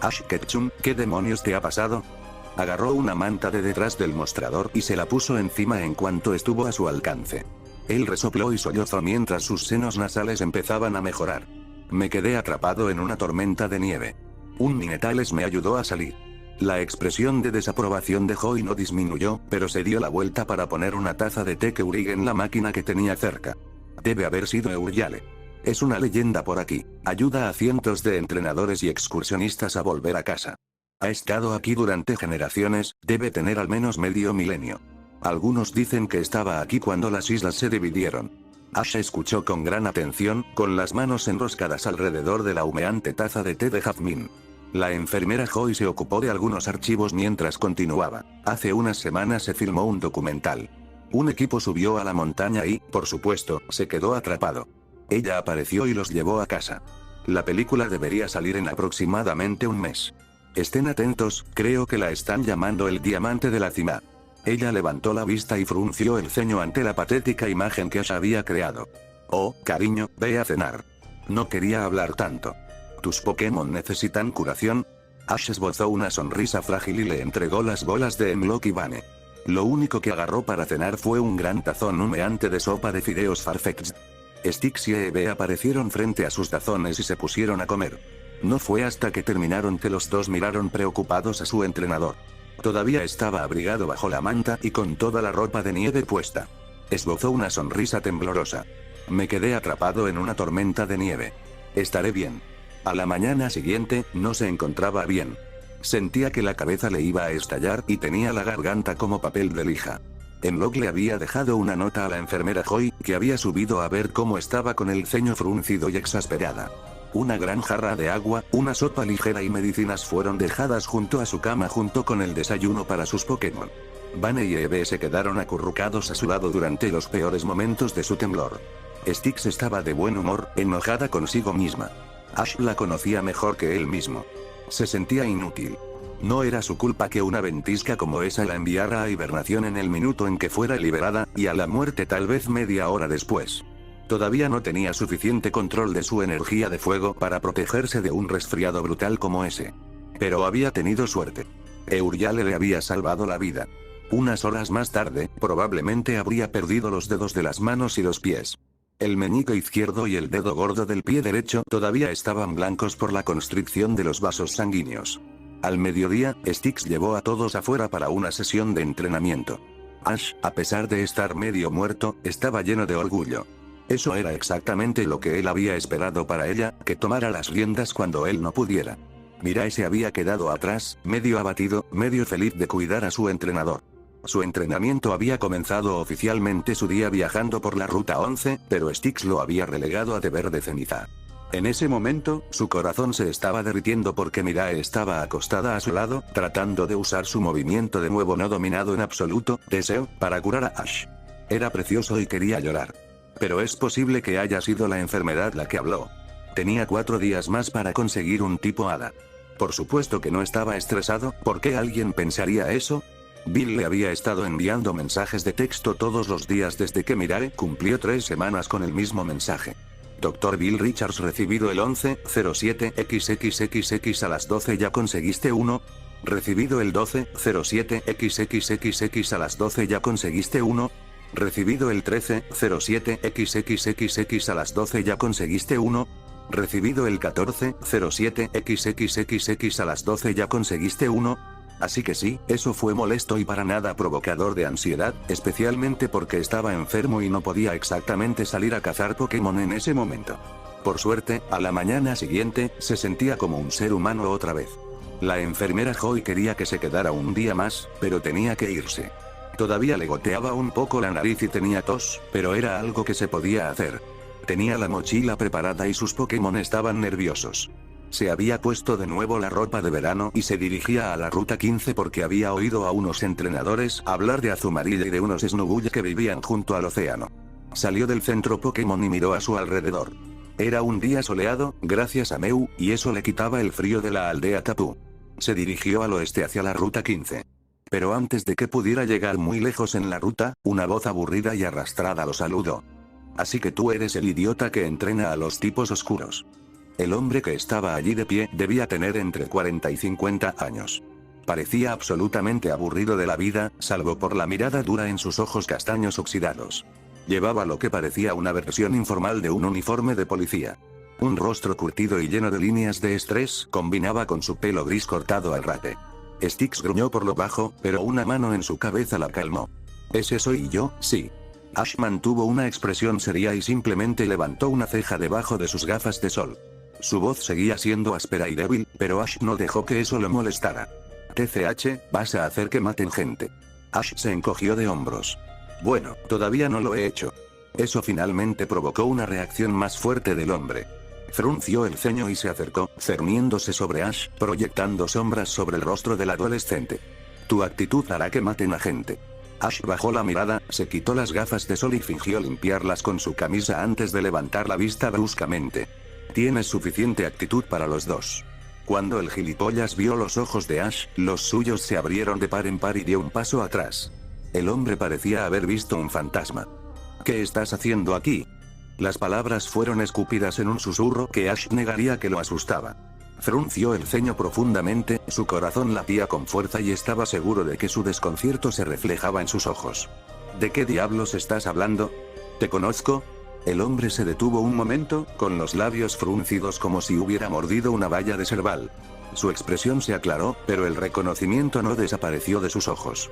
Ash Ketchum, ¿qué demonios te ha pasado? Agarró una manta de detrás del mostrador y se la puso encima en cuanto estuvo a su alcance. Él resopló y sollozó mientras sus senos nasales empezaban a mejorar. Me quedé atrapado en una tormenta de nieve. Un Ninetales me ayudó a salir. La expresión de desaprobación de Joy no disminuyó, pero se dio la vuelta para poner una taza de té Keurig en la máquina que tenía cerca. Debe haber sido Euryale. Es una leyenda por aquí. Ayuda a cientos de entrenadores y excursionistas a volver a casa. Ha estado aquí durante generaciones, debe tener al menos medio milenio. Algunos dicen que estaba aquí cuando las islas se dividieron. Ash escuchó con gran atención, con las manos enroscadas alrededor de la humeante taza de té de jazmín. La enfermera Joy se ocupó de algunos archivos mientras continuaba. Hace unas semanas se filmó un documental. Un equipo subió a la montaña y, por supuesto, se quedó atrapado. Ella apareció y los llevó a casa. La película debería salir en aproximadamente un mes. Estén atentos, creo que la están llamando el diamante de la cima. Ella levantó la vista y frunció el ceño ante la patética imagen que Ash había creado. Oh, cariño, ve a cenar. No quería hablar tanto. ¿Tus Pokémon necesitan curación? Ash esbozó una sonrisa frágil y le entregó las bolas de Hemlock y Bane. Lo único que agarró para cenar fue un gran tazón humeante de sopa de fideos Farfetch'd. Stix y Eve aparecieron frente a sus tazones y se pusieron a comer. No fue hasta que terminaron que los dos miraron preocupados a su entrenador. Todavía estaba abrigado bajo la manta y con toda la ropa de nieve puesta. Esbozó una sonrisa temblorosa. Me quedé atrapado en una tormenta de nieve. Estaré bien. A la mañana siguiente, no se encontraba bien. Sentía que la cabeza le iba a estallar y tenía la garganta como papel de lija. Hemlock le había dejado una nota a la enfermera Joy, que había subido a ver cómo estaba con el ceño fruncido y exasperada. Una gran jarra de agua, una sopa ligera y medicinas fueron dejadas junto a su cama junto con el desayuno para sus Pokémon. Bane y Eve se quedaron acurrucados a su lado durante los peores momentos de su temblor. Stix estaba de buen humor, enojada consigo misma. Ash la conocía mejor que él mismo. Se sentía inútil. No era su culpa que una ventisca como esa la enviara a hibernación en el minuto en que fuera liberada, y a la muerte tal vez media hora después. Todavía no tenía suficiente control de su energía de fuego para protegerse de un resfriado brutal como ese. Pero había tenido suerte. Euryale le había salvado la vida. Unas horas más tarde, probablemente habría perdido los dedos de las manos y los pies. El meñique izquierdo y el dedo gordo del pie derecho todavía estaban blancos por la constricción de los vasos sanguíneos. Al mediodía, Stix llevó a todos afuera para una sesión de entrenamiento. Ash, a pesar de estar medio muerto, estaba lleno de orgullo. Eso era exactamente lo que él había esperado para ella, que tomara las riendas cuando él no pudiera. Mirae se había quedado atrás, medio abatido, medio feliz de cuidar a su entrenador. Su entrenamiento había comenzado oficialmente su día viajando por la Ruta 11, pero Stix lo había relegado a deber de ceniza. En ese momento, su corazón se estaba derritiendo porque Mirae estaba acostada a su lado, tratando de usar su movimiento de nuevo no dominado en absoluto, deseo, para curar a Ash. Era precioso y quería llorar. Pero es posible que haya sido la enfermedad la que habló. Tenía 4 días más para conseguir un tipo hada. Por supuesto que no estaba estresado, ¿por qué alguien pensaría eso? Bill le había estado enviando mensajes de texto todos los días desde que Mirae cumplió 3 semanas con el mismo mensaje. Dr. Bill Richards recibido el 11-07-XXXX a las 12 ya conseguiste uno. Recibido el 12-07-XXXX a las 12 ya conseguiste uno. Recibido el 13-07-XXXX a las 12 ya conseguiste uno. Recibido el 14-07-XXXX a las 12 ya conseguiste uno. Así que sí, eso fue molesto y para nada provocador de ansiedad, especialmente porque estaba enfermo y no podía exactamente salir a cazar Pokémon en ese momento. Por suerte, a la mañana siguiente, se sentía como un ser humano otra vez. La enfermera Joy quería que se quedara un día más, pero tenía que irse. Todavía le goteaba un poco la nariz y tenía tos, pero era algo que se podía hacer. Tenía la mochila preparada y sus Pokémon estaban nerviosos. Se había puesto de nuevo la ropa de verano y se dirigía a la Ruta 15 porque había oído a unos entrenadores hablar de Azumarilla y de unos Snugulla que vivían junto al océano. Salió del centro Pokémon y miró a su alrededor. Era un día soleado, gracias a Meu, y eso le quitaba el frío de la aldea Tapu. Se dirigió al oeste hacia la Ruta 15. Pero antes de que pudiera llegar muy lejos en la ruta, una voz aburrida y arrastrada lo saludó. Así que tú eres el idiota que entrena a los tipos oscuros. El hombre que estaba allí de pie debía tener entre 40 y 50 años. Parecía absolutamente aburrido de la vida, salvo por la mirada dura en sus ojos castaños oxidados. Llevaba lo que parecía una versión informal de un uniforme de policía. Un rostro curtido y lleno de líneas de estrés combinaba con su pelo gris cortado al rape. Styx gruñó por lo bajo, pero una mano en su cabeza la calmó. ¿Ese soy yo? Sí. Ash mantuvo una expresión seria y simplemente levantó una ceja debajo de sus gafas de sol. Su voz seguía siendo áspera y débil, pero Ash no dejó que eso lo molestara. TCH, ¿vas a hacer que maten gente? Ash se encogió de hombros. Bueno, todavía no lo he hecho. Eso finalmente provocó una reacción más fuerte del hombre. Frunció el ceño y se acercó, cerniéndose sobre Ash, proyectando sombras sobre el rostro del adolescente. Tu actitud hará que maten a gente. Ash bajó la mirada, se quitó las gafas de sol y fingió limpiarlas con su camisa antes de levantar la vista bruscamente. Tienes suficiente actitud para los dos. Cuando el gilipollas vio los ojos de Ash, los suyos se abrieron de par en par y dio un paso atrás. El hombre parecía haber visto un fantasma. ¿Qué estás haciendo aquí? Las palabras fueron escupidas en un susurro que Ash negaría que lo asustaba. Frunció el ceño profundamente, su corazón latía con fuerza y estaba seguro de que su desconcierto se reflejaba en sus ojos. ¿De qué diablos estás hablando? ¿Te conozco? El hombre se detuvo un momento, con los labios fruncidos como si hubiera mordido una valla de cerval. Su expresión se aclaró, pero el reconocimiento no desapareció de sus ojos.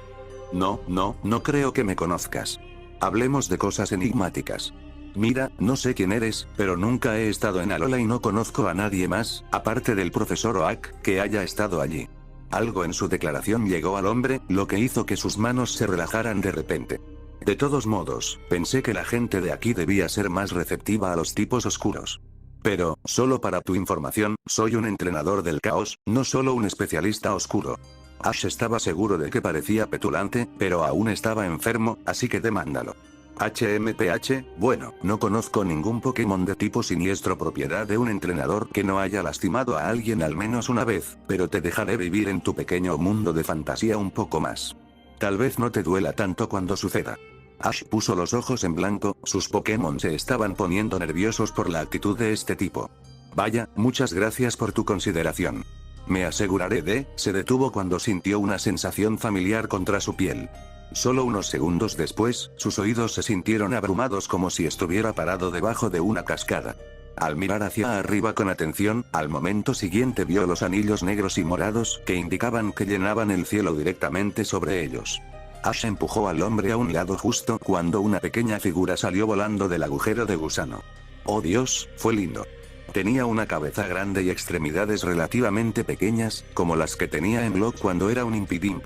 No creo que me conozcas. Hablemos de cosas enigmáticas. Mira, no sé quién eres, pero nunca he estado en Alola y no conozco a nadie más, aparte del profesor Oak, que haya estado allí. Algo en su declaración llegó al hombre, lo que hizo que sus manos se relajaran de repente. De todos modos, pensé que la gente de aquí debía ser más receptiva a los tipos oscuros. Pero, solo para tu información, soy un entrenador del caos, no solo un especialista oscuro. Ash estaba seguro de que parecía petulante, pero aún estaba enfermo, así que demándalo. HMPH, bueno, no conozco ningún Pokémon de tipo siniestro propiedad de un entrenador que no haya lastimado a alguien al menos una vez, pero te dejaré vivir en tu pequeño mundo de fantasía un poco más. Tal vez no te duela tanto cuando suceda. Ash puso los ojos en blanco, sus Pokémon se estaban poniendo nerviosos por la actitud de este tipo. Vaya, muchas gracias por tu consideración. Me aseguraré de, se detuvo cuando sintió una sensación familiar contra su piel. Solo unos segundos después, sus oídos se sintieron abrumados como si estuviera parado debajo de una cascada. Al mirar hacia arriba con atención, al momento siguiente vio los anillos negros y morados que indicaban que llenaban el cielo directamente sobre ellos. Ash empujó al hombre a un lado justo cuando una pequeña figura salió volando del agujero de gusano. Oh Dios, fue lindo. Tenía una cabeza grande y extremidades relativamente pequeñas, como las que tenía en Block cuando era un Impidimp.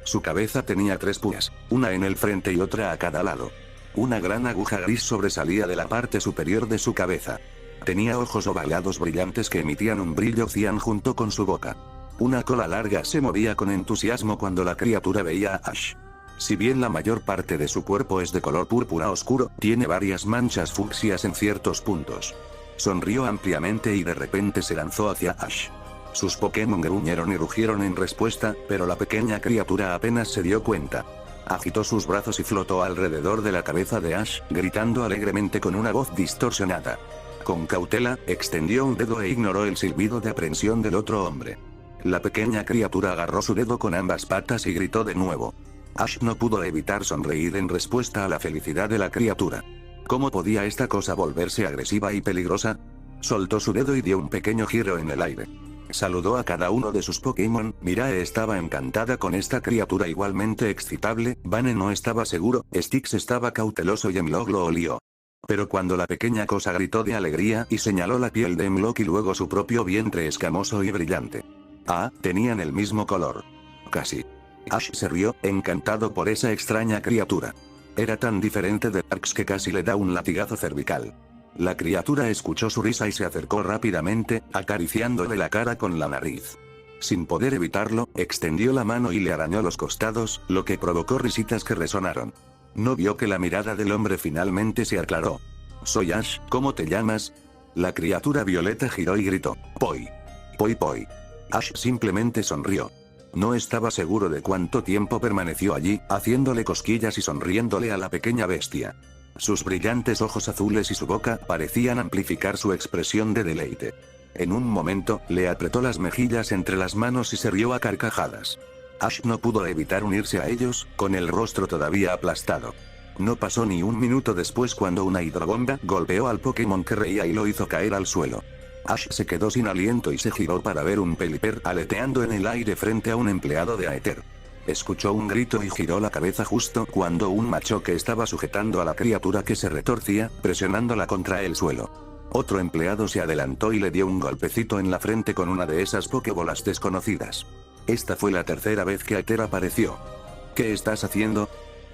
Su cabeza tenía 3 púas, una en el frente y otra a cada lado. Una gran aguja gris sobresalía de la parte superior de su cabeza. Tenía ojos ovalados brillantes que emitían un brillo cian junto con su boca. Una cola larga se movía con entusiasmo cuando la criatura veía a Ash. Si bien la mayor parte de su cuerpo es de color púrpura oscuro, tiene varias manchas fucsias en ciertos puntos. Sonrió ampliamente y de repente se lanzó hacia Ash. Sus Pokémon gruñeron y rugieron en respuesta, pero la pequeña criatura apenas se dio cuenta. Agitó sus brazos y flotó alrededor de la cabeza de Ash, gritando alegremente con una voz distorsionada. Con cautela, extendió un dedo e ignoró el silbido de aprensión del otro hombre. La pequeña criatura agarró su dedo con ambas patas y gritó de nuevo. Ash no pudo evitar sonreír en respuesta a la felicidad de la criatura. ¿Cómo podía esta cosa volverse agresiva y peligrosa? Soltó su dedo y dio un pequeño giro en el aire. Saludó a cada uno de sus Pokémon, Mirae estaba encantada con esta criatura igualmente excitable, Vane no estaba seguro, Styx estaba cauteloso y Emlock lo olió. Pero cuando la pequeña cosa gritó de alegría y señaló la piel de Emlock y luego su propio vientre escamoso y brillante. Ah, tenían el mismo color. Casi. Ash se rió, encantado por esa extraña criatura. Era tan diferente de Darks que casi le da un latigazo cervical. La criatura escuchó su risa y se acercó rápidamente, acariciándole la cara con la nariz. Sin poder evitarlo, extendió la mano y le arañó los costados, lo que provocó risitas que resonaron. No vio que la mirada del hombre finalmente se aclaró. Soy Ash, ¿cómo te llamas? La criatura violeta giró y gritó, Poi. Poi Poi. Ash simplemente sonrió. No estaba seguro de cuánto tiempo permaneció allí, haciéndole cosquillas y sonriéndole a la pequeña bestia. Sus brillantes ojos azules y su boca parecían amplificar su expresión de deleite. En un momento, le apretó las mejillas entre las manos y se rió a carcajadas. Ash no pudo evitar unirse a ellos, con el rostro todavía aplastado. No pasó ni un minuto después cuando una hidrobomba golpeó al Pokémon que reía y lo hizo caer al suelo. Ash se quedó sin aliento y se giró para ver un Pelipper aleteando en el aire frente a un empleado de Aether. Escuchó un grito y giró la cabeza justo cuando un machoque estaba sujetando a la criatura que se retorcía, presionándola contra el suelo. Otro empleado se adelantó y le dio un golpecito en la frente con una de esas Pokébolas desconocidas. Esta fue la tercera vez que Aether apareció. ¿Qué estás haciendo?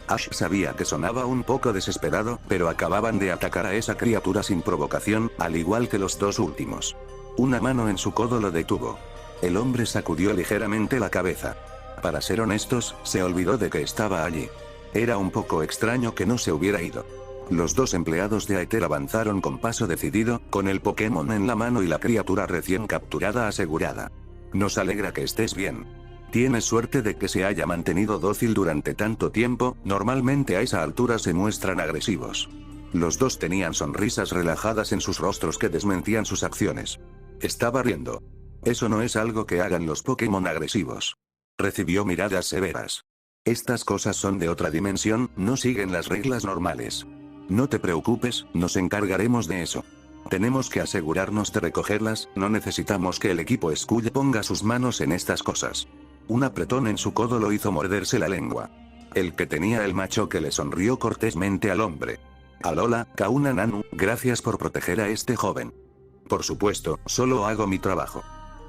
Ash sabía que sonaba un poco desesperado, pero acababan de atacar a esa criatura sin provocación, al igual que los dos últimos. Una mano en su codo lo detuvo. El hombre sacudió ligeramente la cabeza. Para ser honestos, se olvidó de que estaba allí. Era un poco extraño que no se hubiera ido. Los dos empleados de Aether avanzaron con paso decidido, con el Pokémon en la mano y la criatura recién capturada asegurada. Nos alegra que estés bien. Tienes suerte de que se haya mantenido dócil durante tanto tiempo, normalmente a esa altura se muestran agresivos. Los dos tenían sonrisas relajadas en sus rostros que desmentían sus acciones. Estaba riendo. Eso no es algo que hagan los Pokémon agresivos. Recibió miradas severas. Estas cosas son de otra dimensión, no siguen las reglas normales. No te preocupes, nos encargaremos de eso. Tenemos que asegurarnos de recogerlas, no necesitamos que el equipo Skull ponga sus manos en estas cosas. Un apretón en su codo lo hizo morderse la lengua. El que tenía el machoque le sonrió cortésmente al hombre. Alola, Kauna Nanu, gracias por proteger a este joven. Por supuesto, solo hago mi trabajo.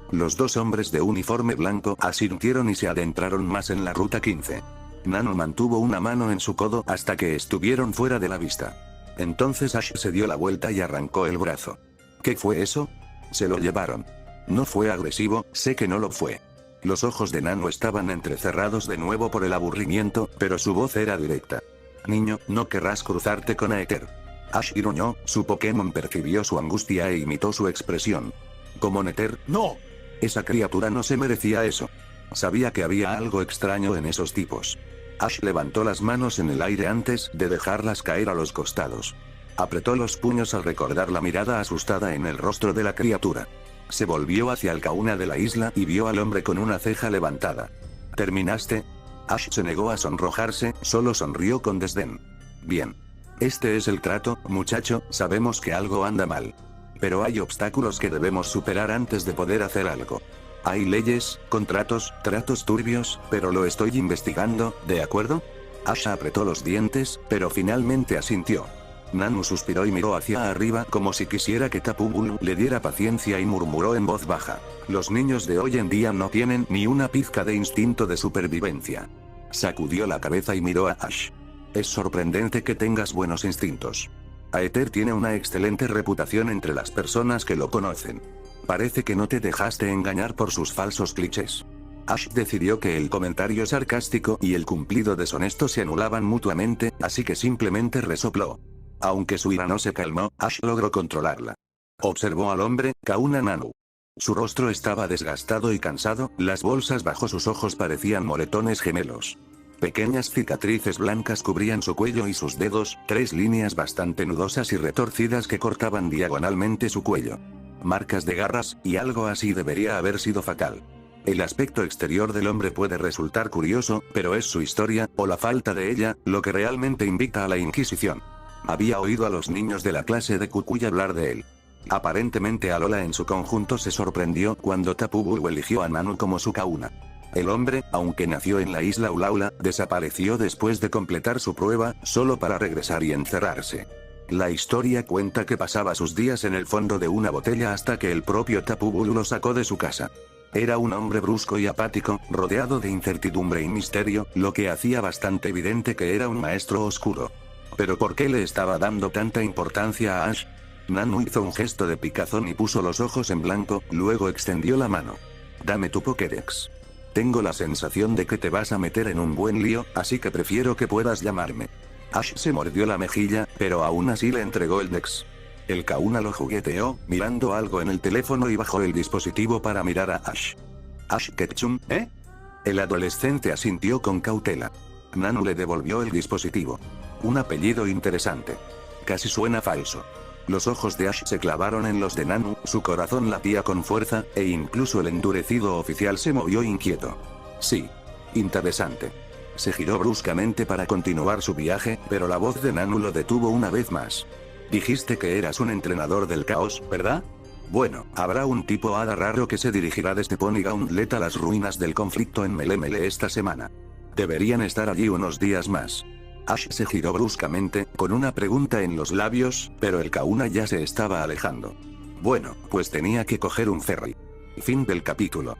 Los dos hombres de uniforme blanco asintieron y se adentraron más en la ruta 15. Nanu mantuvo una mano en su codo hasta que estuvieron fuera de la vista. Entonces Ash se dio la vuelta y arrancó el brazo. ¿Qué fue eso? Se lo llevaron. No fue agresivo, sé que no lo fue. Los ojos de Nanu estaban entrecerrados de nuevo por el aburrimiento, pero su voz era directa. Niño, no querrás cruzarte con Aether. Ash gruñó, su Pokémon percibió su angustia e imitó su expresión. Como Aether, no. Esa criatura no se merecía eso. Sabía que había algo extraño en esos tipos. Ash levantó las manos en el aire antes de dejarlas caer a los costados. Apretó los puños al recordar la mirada asustada en el rostro de la criatura. Se volvió hacia el Kauna de la isla y vio al hombre con una ceja levantada. ¿Terminaste? Ash se negó a sonrojarse, solo sonrió con desdén. Bien. Este es el trato, muchacho, sabemos que algo anda mal. Pero hay obstáculos que debemos superar antes de poder hacer algo. Hay leyes, contratos, tratos turbios, pero lo estoy investigando, ¿de acuerdo? Ash apretó los dientes, pero finalmente asintió. Nanu suspiró y miró hacia arriba como si quisiera que Tapu Bulu le diera paciencia y murmuró en voz baja. Los niños de hoy en día no tienen ni una pizca de instinto de supervivencia. Sacudió la cabeza y miró a Ash. Es sorprendente que tengas buenos instintos. Aether tiene una excelente reputación entre las personas que lo conocen. Parece que no te dejaste engañar por sus falsos clichés. Ash decidió que el comentario sarcástico y el cumplido deshonesto se anulaban mutuamente, así que simplemente resopló. Aunque su ira no se calmó, Ash logró controlarla. Observó al hombre, Kauna Nanu. Su rostro estaba desgastado y cansado, las bolsas bajo sus ojos parecían moretones gemelos. Pequeñas cicatrices blancas cubrían su cuello y sus dedos, 3 líneas bastante nudosas y retorcidas que cortaban diagonalmente su cuello. Marcas de garras, y algo así debería haber sido fatal. El aspecto exterior del hombre puede resultar curioso, pero es su historia, o la falta de ella, lo que realmente invita a la Inquisición. Había oído a los niños de la clase de Kukuy hablar de él. Aparentemente Alola en su conjunto se sorprendió cuando Tapu Bulu eligió a Nanu como su Kauna. El hombre, aunque nació en la isla Ulaula, desapareció después de completar su prueba, solo para regresar y encerrarse. La historia cuenta que pasaba sus días en el fondo de una botella hasta que el propio Tapu Bulu lo sacó de su casa. Era un hombre brusco y apático, rodeado de incertidumbre y misterio, lo que hacía bastante evidente que era un maestro oscuro. ¿Pero por qué le estaba dando tanta importancia a Ash? Nanu hizo un gesto de picazón y puso los ojos en blanco, luego extendió la mano. Dame tu Pokédex. Tengo la sensación de que te vas a meter en un buen lío, así que prefiero que puedas llamarme. Ash se mordió la mejilla, pero aún así le entregó el Dex. El Kauna lo jugueteó, mirando algo en el teléfono y bajó el dispositivo para mirar a Ash. Ash Ketchum, ¿eh? El adolescente asintió con cautela. Nanu le devolvió el dispositivo. Un apellido interesante. Casi suena falso. Los ojos de Ash se clavaron en los de Nanu, su corazón latía con fuerza, e incluso el endurecido oficial se movió inquieto. Sí. Interesante. se giró bruscamente para continuar su viaje, pero la voz de Nanu lo detuvo una vez más. Dijiste que eras un entrenador del caos, ¿verdad? Bueno, habrá un tipo hada raro que se dirigirá desde Pony Gauntlet a las ruinas del conflicto en Melemele esta semana. Deberían estar allí unos días más. Ash se giró bruscamente, con una pregunta en los labios, pero el Kauna ya se estaba alejando. Bueno, pues tenía que coger un ferry. Fin del capítulo.